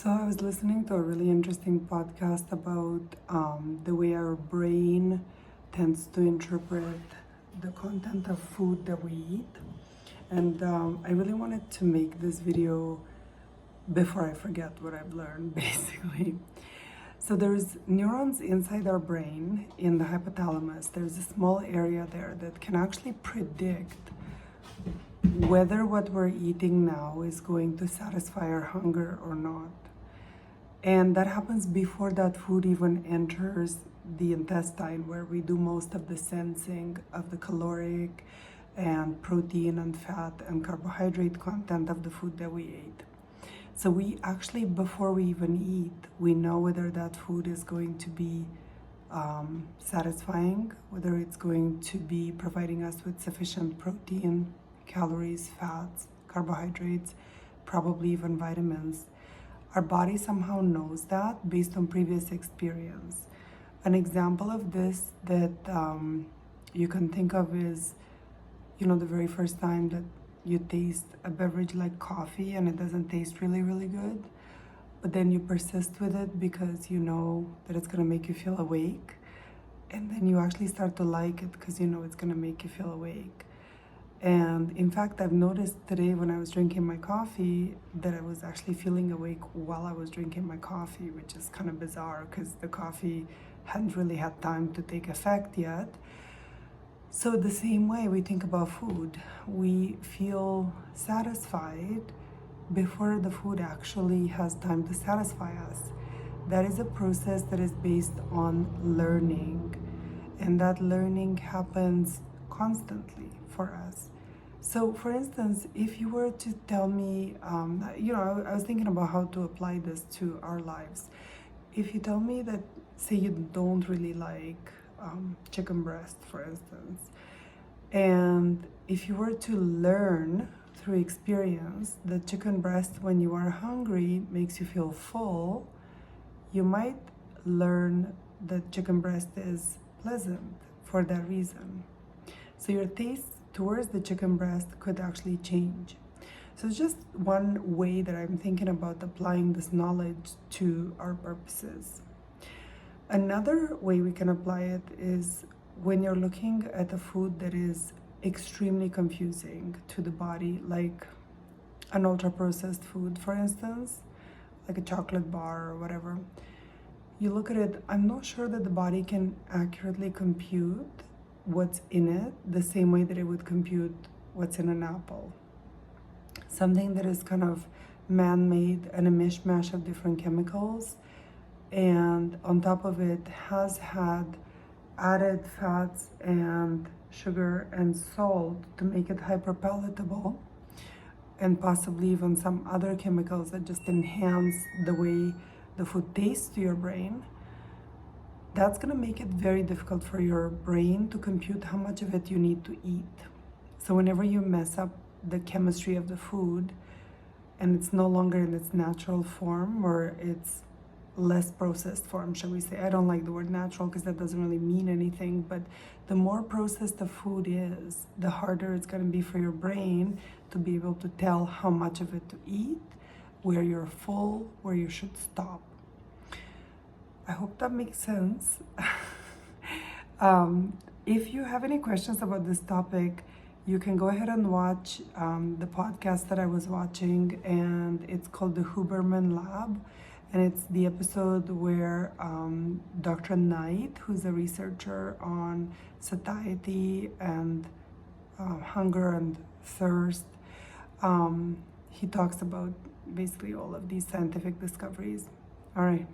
So I was listening to a really interesting podcast about the way our brain tends to interpret the content of food that we eat. And I really wanted to make this video before I forget what I've learned, basically. So there's neurons inside our brain in the hypothalamus. There's a small area there that can actually predict whether what we're eating now is going to satisfy our hunger or not. And that happens before that food even enters the intestine, where we do most of the sensing of the caloric and protein and fat and carbohydrate content of the food that we ate. So we actually, before we even eat, we know whether that food is going to be satisfying, whether it's going to be providing us with sufficient protein, calories, fats, carbohydrates, probably even vitamins. Our body somehow knows that based on previous experience. An example of this that you can think of is, the very first time that you taste a beverage like coffee and it doesn't taste really, really good, but then you persist with it because you know that it's gonna make you feel awake. And then you actually start to like it because you know it's gonna make you feel awake. And in fact, I've noticed today when I was drinking my coffee that I was actually feeling awake while I was drinking my coffee, which is kind of bizarre because the coffee hadn't really had time to take effect yet. So the same way we think about food, we feel satisfied before the food actually has time to satisfy us. That is a process that is based on learning, and that learning happens constantly for us. So, for instance, if you were to tell me, I was thinking about how to apply this to our lives. If you tell me that, say, you don't really like chicken breast, for instance, and if you were to learn through experience that chicken breast, when you are hungry, makes you feel full, you might learn that chicken breast is pleasant for that reason. So your taste towards the chicken breast could actually change. So it's just one way that I'm thinking about applying this knowledge to our purposes. Another way we can apply it is when you're looking at a food that is extremely confusing to the body, like an ultra-processed food, for instance, like a chocolate bar or whatever. You look at it, I'm not sure that the body can accurately compute what's in it the same way that it would compute what's in an apple. Something that is kind of man-made and a mishmash of different chemicals, and on top of it has had added fats and sugar and salt to make it hyper-palatable, and possibly even some other chemicals that just enhance the way the food tastes to your brain. That's gonna make it very difficult for your brain to compute how much of it you need to eat. So whenever you mess up the chemistry of the food and it's no longer in its natural form, or it's less processed form, shall we say. I don't like the word natural because that doesn't really mean anything, but the more processed the food is, the harder it's gonna be for your brain to be able to tell how much of it to eat, where you're full, where you should stop. I hope that makes sense. If you have any questions about this topic, you can go ahead and watch the podcast that I was watching, and it's called the Huberman Lab. And it's the episode where Dr. Knight, who's a researcher on satiety and hunger and thirst, he talks about basically all of these scientific discoveries. All right.